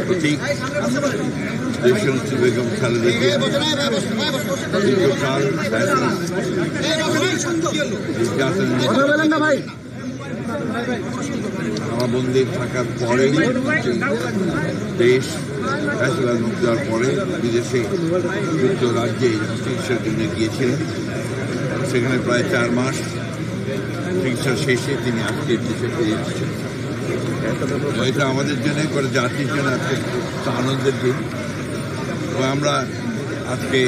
প্রতীক দেশনেত্রী বেগম খালেদা জিয়া দীর্ঘকাল কারাবন্দী থাকার পরে দেশ ফেসলা মুক্ত দেওয়ার পরে বিদেশে যুক্তরাজ্যে চিকিৎসার জন্য গিয়েছিলেন। সেখানে প্রায় 4 মাস চিকিৎসা শেষে তিনি আজকে দেশে ফিরে এসেছেন। এটা আমাদের জন্য করে জাতির জন্য আজকে আনন্দের দিন। আমরা আজকে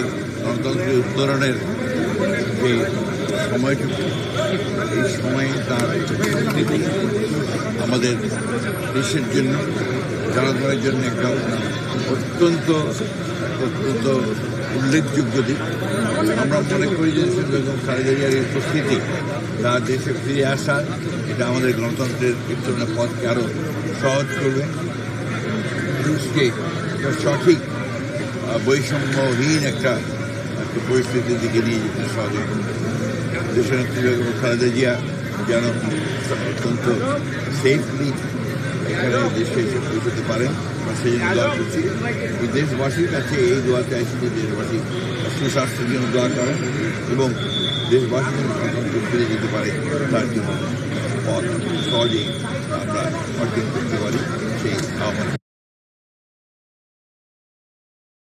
গণতন্ত্রের উত্তরণের যে সময়টুকু, এই সময়ে তার আমাদের দেশের জন্য জনগণের জন্য একটা অত্যন্ত উল্লেখযোগ্য দিক। আমরা মনে করি যে বেগম খালেদা জিয়ার এই উপস্থিতি তার দেশে ফিরে আসা, এটা আমাদের গণতন্ত্রের উত্তরণের পথকে আরও সহজ করবে, দেশকে সঠিক বৈষম্যহীন একটা পরিস্থিতির দিকে নিয়ে যেতে সহজে দেশনেত্রী বেগম খালেদা জিয়া যেন অত্যন্ত সেফলি এখানে দেশে এসে পৌঁছতে পারেন, সেই জন্য দোয়া করছি। দেশবাসীর কাছে এই দোয়া চাইছি যে দেশবাসী সুস্বাস্থ্যের জন্য দোয়া করেন এবং দেশবাসী যেন গণতন্ত্র ফিরে যেতে পারে, তার জন্য পথ সহজেই আমরা অর্জন করতে পারি সেই আহ্বান।